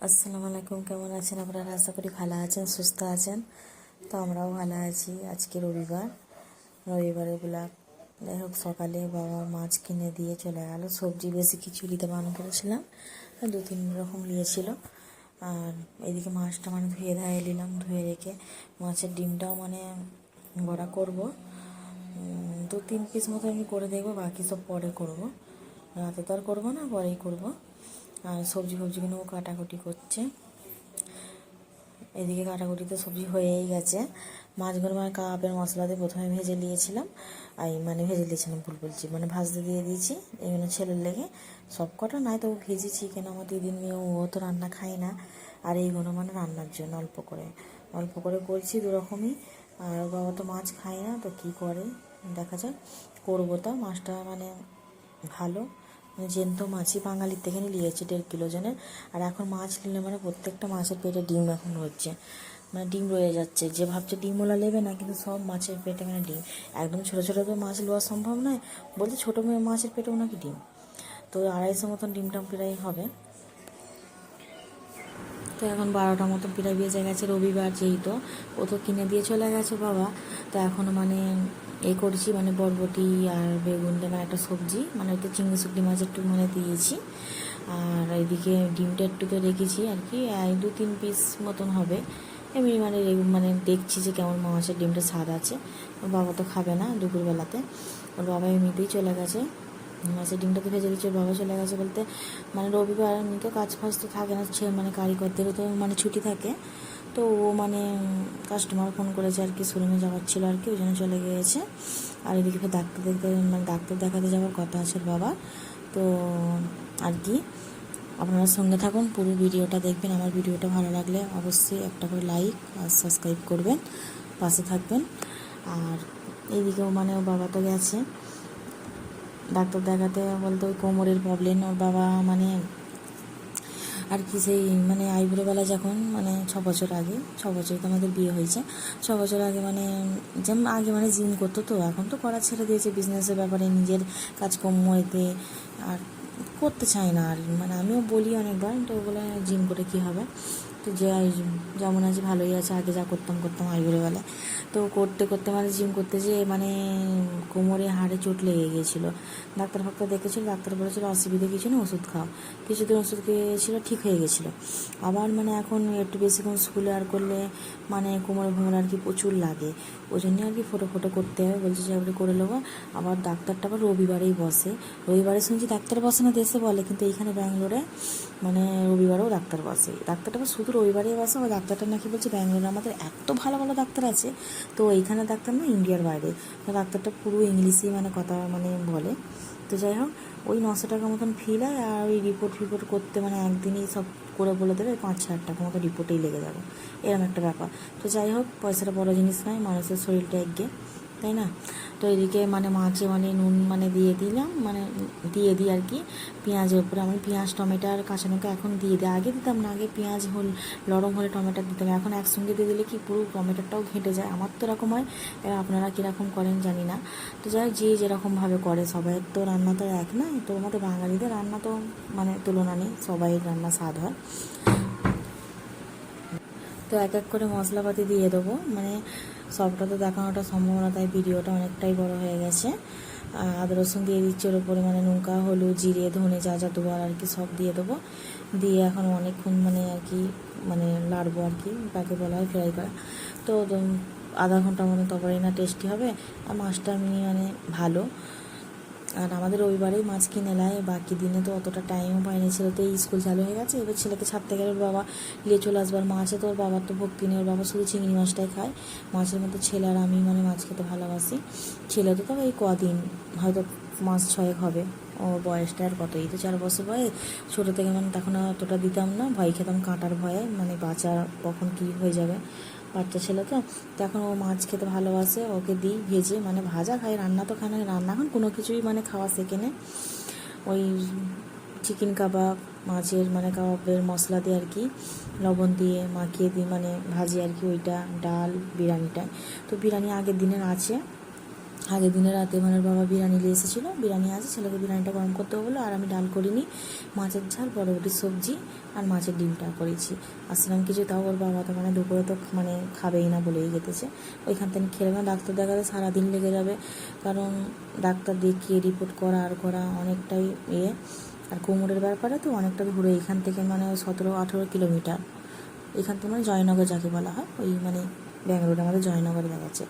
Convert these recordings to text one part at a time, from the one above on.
আসসালামু আলাইকুম, কেমন আছেন আপনারা? আশা করি ভালো আছেন, সুস্থ আছেন। তো আমরাও ভালো আছি। আজকে রবিবারের ব্লগ। যাই হোক, সকালে বাবা মাছ কিনে দিয়ে চলে গেল। সবজি বেশি খিচুড়িতে বানানো করেছিলাম, 2-3 রকম নিয়েছিল। আর এদিকে মাছটা ধুয়ে ধায়ে নিলাম, ধুয়ে রেখে মাছের ডিমটাও বড়া করব। 2-3 পিস মতো আমি করে দেখবো, বাকি সব পরে করব। রাতে তো আর করবো না, পরেই করব। আর সবজিগুলোও কাটাকুটি করছে। এদিকে কাটাকুটিতে সবজি হয়েই গেছে। মাছগুলো কাপের মশলা দিয়ে প্রথমে ভেজে নিয়েছিলাম। ভেজে দিয়েছিলাম, ভুল বলছি, ভাজতে দিয়ে দিয়েছি। এগুলো ছেলের লেগে সব কটা নাই, তবু ভেজেছি। কেন আমার দিদির মেয়ে, ও তো রান্না খায় না। আর এইগুলো রান্নার জন্য অল্প করে করছি, 2 রকমই। আর বাবা তো মাছ খায় না, তো কী করে দেখা যাক। করবো তো মাছটা ভালো, জ্যান্ত মাছই বাঙালির থেকে নিয়েছি 1.5 কিলো জনের। আর এখন মাছ নিলে প্রত্যেকটা মাছের পেটে ডিম এখন হচ্ছে, ডিম রয়ে যাচ্ছে। যে ভাবছে ডিমওয়ালা নেবে না, কিন্তু সব মাছের পেটে ডিম। একদম ছোটো ছোটো তো মাছ নেওয়া সম্ভব নয়, বলতে ছোটো মাছের পেটেও নাকি ডিম। তো 250 মতন ডিমটা প্রায় হবে। তো এখন 12টা মতো প্রায় বেজে গেছে। রবিবার যেহেতু, ও তো কিনে দিয়ে চলে গেছে বাবা। তো এখনও করছি, বরবটি আর বেগুন দিয়ে একটা সবজি, ওইটা চিংড়ি শুকনি মাছ একটু দিয়েছি। আর এইদিকে ডিমটা একটু তো রেখেছি আর কি, 2-3 পিস মতন হবে। এমনি দেখছি যে কেমন মাছের ডিমটা স্বাদ আছে। ওর বাবা তো খাবে না দুপুরবেলাতে, ওর বাবা এমনিতেই চলে গেছে। মাছের ডিমটা তো ভেজে দিচ্ছে, ওর বাবা চলে গেছে বলতে রবিবার এমনি তো কাজ ফাজ তো থাকে না, কারিগরদেরও তো ছুটি থাকে। তো ও কাস্টমার ফোন করেছে আর কি, শোরুমে যাওয়ার ছিল আর কি, ওই জন্য চলে গিয়েছে। আর এদিকে ফের ডাক্তার দেখাতে যাওয়ার কথা আছে ওর বাবা। তো আর কি, আপনারা সঙ্গে থাকুন, পুরো ভিডিওটা দেখবেন। আমার ভিডিওটা ভালো লাগলে অবশ্যই একটা করে লাইক আর সাবস্ক্রাইব করবেন, পাশে থাকবেন। আর এইদিকেও ওর বাবা তো গেছে ডাক্তার দেখাতে, বলতে ওই কোমরের প্রবলেম। ওর বাবা আর কি, সেই আইবুড়োবেলা যখন 6 বছর আগে, 6 বছর তো আমাদের বিয়ে হয়েছে, 6 বছর আগে যেমন আগে জিম করতো। তো এখন তো করা ছেড়ে দিয়েছে, বিজনেসের ব্যাপারে নিজের কাজকর্ম এতে আর করতে চায় না। আর আমিও বলি অনেকবার, তো বলে জিম করে কী হবে। তো যেমন আছে ভালোই আছে, আগে যা করতাম আইবুড়োবেলায়। তো করতে করতে জিম করতে যেয়ে কোমরে হাড়ে চোট লেগে গিয়েছিলো। ডাক্তার দেখেছিল, ডাক্তার বলেছিল অসুবিধা কিছু না, ওষুধ খাও। কিছুদিন ওষুধ খেয়েছিল, ঠিক হয়ে গেছিলো। আবার এখন একটু বেশিক্ষণ স্কুলে আর করলে কোমরে আর কি প্রচুর লাগে। ওই জন্য আর কি ফটো করতে হবে, বলছে যে আপনি করে নেবো। আবার ডাক্তারটা আবার রবিবারেই বসে। রবিবারে শুনছি ডাক্তার বসে না দেশে বলে, কিন্তু এইখানে ব্যাঙ্গালোরে রবিবারেও ডাক্তার বসে। ডাক্তারটা আবার শুধু রবিবারেই বসে। আবার ডাক্তারটা নাকি বলছে ব্যাঙ্গালোরে আমাদের এত ভালো ভালো ডাক্তার আছে। তো এইখানে ডাক্তার না, ইন্ডিয়ার বাইরে। তো ডাক্তারটা পুরো ইংলিশেই কথা বলে। তো যাই হোক, ওই 900 টাকা মতন ফি হয়। আর ওই রিপোর্ট করতে একদিনই সব করে বলে দেবে, 5-6 টাকা মতো রিপোর্টেই লেগে যাবে, এরকম একটা ব্যাপার। তো যাই হোক, পয়সাটা বড় জিনিস নয়, মানুষের শরীরটা এগিয়ে, তাই না? তো এদিকে মাছে নুন দিয়ে দিলাম, দিয়ে দিই আর কি পেঁয়াজের উপরে। আমি পেঁয়াজ, টমেটো আর কাঁচা লঙ্কা এখন দিয়ে দিই। আগে দিতাম না, আগে পেঁয়াজ নরম হলে টমেটো দিতাম। এখন একসঙ্গে দিয়ে দিলে কি পুরো টমেটোটাও ঘেঁটে যায়। আমার তো এরকম হয়, আপনারা কীরকম করেন জানি না। তো যাই হোক, যে যেরকমভাবে করে, সবাইয়ের তো রান্না তো এক না। তো আমাদের বাঙালিদের রান্না তো তুলনা নেই, সবাই রান্না স্বাদ হয়। তো এক এক করে মশলাপাতি দিয়ে দেবো, সবটা তো দেখানোটা সম্ভব না, তাই ভিডিওটা অনেকটাই বড় হয়ে গেছে। আদা রসুন দিয়ে দিচ্ছি ওর উপরে, লঙ্কা, হলুদ, জিরে, ধনে, যা যা দেবো আর কি সব দিয়ে দেবো। দিয়ে এখন অনেকক্ষণ আর কি লাড়বো আর কি, তাকে বলা হয় ফ্রাই করা। তো আধা ঘন্টা তরকারি না টেস্টি হবে। আর মাছটা আমি ভালো। আর আমাদের রবিবারেই মাছ কিনে নেয়, বাকি দিনে তো অতটা টাইমও পায়নি। ছেলে তো এই স্কুল চালু হয়ে গেছে, এবার ছেলেকে ছাড়তে গেলে ওর বাবা নিয়ে চলে আসবার। মাছে তো ওর বাবার তো ভক্তি নেই, ওর বাবা শুধু চিংড়ি মাছটাই খায়। মাছের মধ্যে ছেলে আর আমি মাছ খেতে ভালোবাসি। ছেলে তো এই কদিন, হয়তো 5-6 হবে ওর বয়সটা। আর কত, এই তো 4 বছর বয়স। ছোটো থেকে তখন অতটা দিতাম না, ভয় খেতাম কাঁটার ভয়ে, বাচ্চা কখন কী হয়ে যাবে। বাচ্চা ছেলে তো এখন ও মাছ খেতে ভালোবাসে, ওকে দিই ভেজে, ভাজা খায়, রান্না তো খায় না। রান্না এখন কোনো কিছুই খাওয়া শেখে নে। ওই চিকেন কাবাব, মাছের কাবাবের মশলা দিয়ে আর কি, লবণ দিয়ে মাখিয়ে দিই, ভাজি আর কি, ওইটা ডাল বিরিয়ানিটা। তো বিরিয়ানি আগের দিনের আছে, আগের দিনে রাতে মানে ওর বাবা বিরিয়ানি নিয়ে এসেছিলো, বিরিয়ানি আছে, ছেলেকে বিরিয়ানিটা গরম করতে বললো। আর আমি ডাল করিনি, মাছের ঝাল, বরবটির সবজি আর মাছের ডিমটা করেছি। আসলাম কিছু, তাও ওর বাবা তো মানে দুপুরে তো মানে খাবেই না বলেই গেতেছে। ওইখান থেকে খেলে না, ডাক্তার দেখাতে সারাদিন লেগে যাবে, কারণ ডাক্তার দেখিয়ে রিপোর্ট করা আর করা অনেকটাই আর কোমরের ব্যাপারে তো অনেকটা ঘুরে, এখান থেকে মানে 17-18 কিলোমিটার, এখান থেকে মানে জয়নগর যাকে বলা হয়, ওই মানে ব্যাঙ্গালোরে আমাদের জয়নগরে দেখাচ্ছে।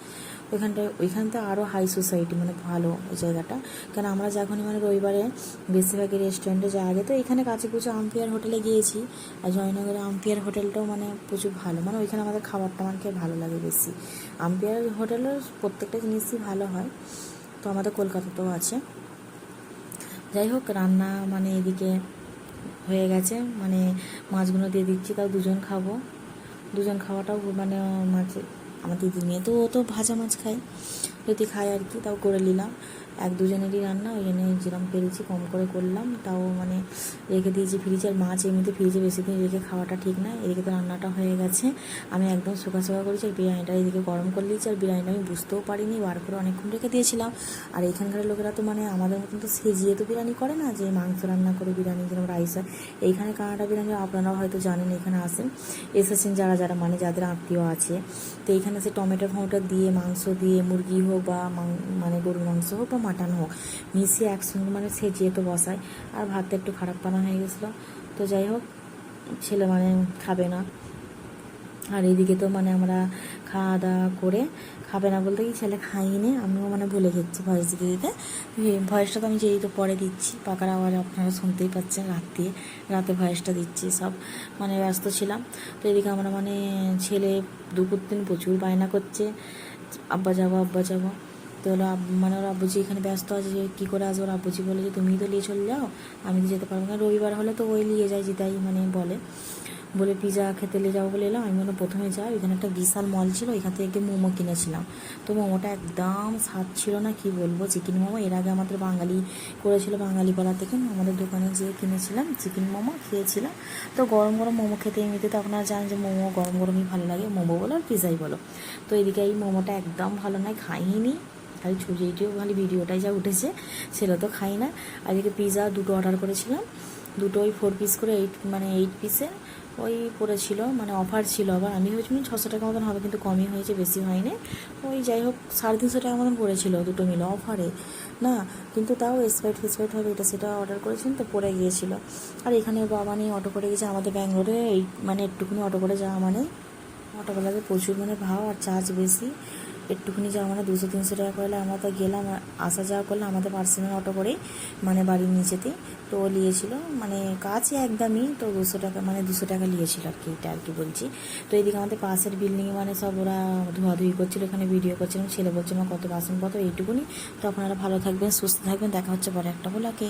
ওইখানটা আরও হাই সোসাইটি, মানে ভালো ওই জায়গাটা। কেন আমরা যখনই মানে রবিবারে বেশিরভাগই রেস্টুরেন্টে যাওয়া, আগে তো এখানে কাছে কুচে আম্পিয়ার হোটেলে গিয়েছি, আর জয়নগরে আম্পিয়ার হোটেলটাও মানে প্রচুর ভালো, মানে ওইখানে আমাদের খাবারটা আমার খেয়ে ভালো লাগে বেশি। আম্পিয়ার হোটেলের প্রত্যেকটা জিনিসই ভালো হয়, তো আমাদের কলকাতাতেও আছে। যাই হোক, রান্না মানে এদিকে হয়ে গেছে, মানে মাছগুলো দিয়ে দিচ্ছি, তাও দুজন খাওয়াটাও মানে মাছ, আমার দিদির মেয়ে তো ও তো ভাজা মাছ খায়, যদি খায় আর কি, তাও করে নিলাম। 1-2জনেরই রান্না, ওই জন্য যেরকম পেরেছি কম করে করলাম, তাও মানে রেখে দিয়েছি ফ্রিজে। আর মাছ এমনিতে ফ্রিজে বেশি দিন রেখে খাওয়াটা ঠিক না। এদিকে তো রান্নাটা হয়ে গেছে, আমি একদম শুকা করেছি, আর বিরিয়ানিটা এদিকে গরম করে দিয়েছি। আর বিরিয়ানিটা আমি বুঝতেও পারিনি, বার করে অনেকক্ষণ রেখে দিয়েছিলাম। আর এখানকার লোকেরা তো মানে আমাদের মতন তো সেজিয়ে তো বিরিয়ানি করে না, যে মাংস রান্না করে বিরিয়ানি যেরকম রাইস হয়। এইখানে কানাডা বিরিয়ানি আপনারাও হয়তো জানেন, এখানে এসেছেন যারা মানে যাদের আত্মীয় আছে, তো এইখানে সে টমেটো দিয়ে মাংস দিয়ে, মুরগি হোক বা মানে গরুর মাংস হোক বা মাটন হোক, মিশিয়ে একসঙ্গে মানে সেজিয়ে তো বসায়। আর ভাতটা একটু খারাপ পানা হয়ে গেছিলো, তো যাই হোক, ছেলে মানে খাবে না। আর এইদিকে তো মানে আমরা খাওয়া দাওয়া করে, খাবে না বলতে কি ছেলে খাইনি, আমিও মানে ভুলে গেছি ভয়েস দিতে। ভয়েসটা তো আমি যেই তো পরে দিচ্ছি, পাকার আওয়াজ আপনারা শুনতেই পাচ্ছেন, রাতে ভয়েসটা দিচ্ছি, সব মানে ব্যস্ত ছিলাম। তো এদিকে আমরা মানে ছেলে দুপুর দিন প্রচুর বায়না করছে, আব্বা যাবো। তো হলো মানে ওর আব্বুজি এখানে ব্যস্ত আছে, যে কী করে আসবো। ওর আব্বুজি বলে যে তুমিই তো নিয়ে চলে যাও, আমি তো যেতে পারবো না। রবিবার হলে তো ওই নিয়ে যায়, যেটাই মানে বলে পিজা খেতে নিয়ে যাবো বলে এলাম। আমি বললাম প্রথমে যাই, ওইখানে একটা বিশাল মল ছিল, ওইখান থেকে মোমো কিনেছিলাম। তো মোমোটা একদম স্বাদ ছিল না, কি বলবো, চিকেন মোমো। এর আগে আমাদের বাঙালি করেছিল, বাঙালিপাড়া থেকে আমাদের দোকানে যেয়ে কিনেছিলাম চিকেন মোমো, খেয়েছিলাম। তো গরম গরম মোমো খেতে এমনিতে তো আপনারা জানেন যে মোমো গরম গরমই ভালো লাগে, মোমো বলো আর পিজাই বলো। তো এদিকে এই মোমোটা একদম ভালো নয়, খাইনি, খালি ছুটিটিও খালি ভিডিওটাই যা উঠেছে, ছেলে তো খাই না। আর এদিকে পিজা 2টো অর্ডার করেছিলাম, দুটোই 4 পিস করে, 8 পিসে ওই পড়েছিল, মানে অফার ছিল। আবার আমি ভেবেছিলাম 600 টাকা মতন হবে, কিন্তু কমই হয়েছে, বেশি হয়নি। ওই যাই হোক 350 টাকা মতন পড়েছিল দুটো মিলে অফারে না, কিন্তু তাও স্প্রাইট হবে এটা সেটা অর্ডার করেছেন, তো পড়ে গিয়েছিলো। আর এখানে বাবা নিয়ে অটো করে গেছে আমাদের ব্যাঙ্গালোরে, এই মানে একটুখানি অটো করে যাওয়া মানে, অটোওয়ালাদের প্রচুর মানে ভাও আর চার্জ বেশি। একটুখানি যাওয়া মানে 200-300 টাকা করলে, আমরা তো গেলাম, আসা যাওয়া করলে আমাদের পার্সোনাল অটো করেই, মানে বাড়ির নিচেতেই। তো ও নিয়েছিল, মানে কাছে একদমই, তো 200 টাকা মানে 200 টাকা নিয়েছিল আর কি, এটা আর কি বলছি। তো এদিকে আমাদের পাশের বিল্ডিংয়ে মানে সব ওরা ধোয়াধুয়ি করছিল, এখানে ভিডিও করছিলাম, ছেলে বলছিল কত বাসনপত্র, এইটুকুনি। তো আপনারা ভালো থাকবেন, সুস্থ থাকবেন, দেখা হচ্ছে পরে একটা ব্লগে।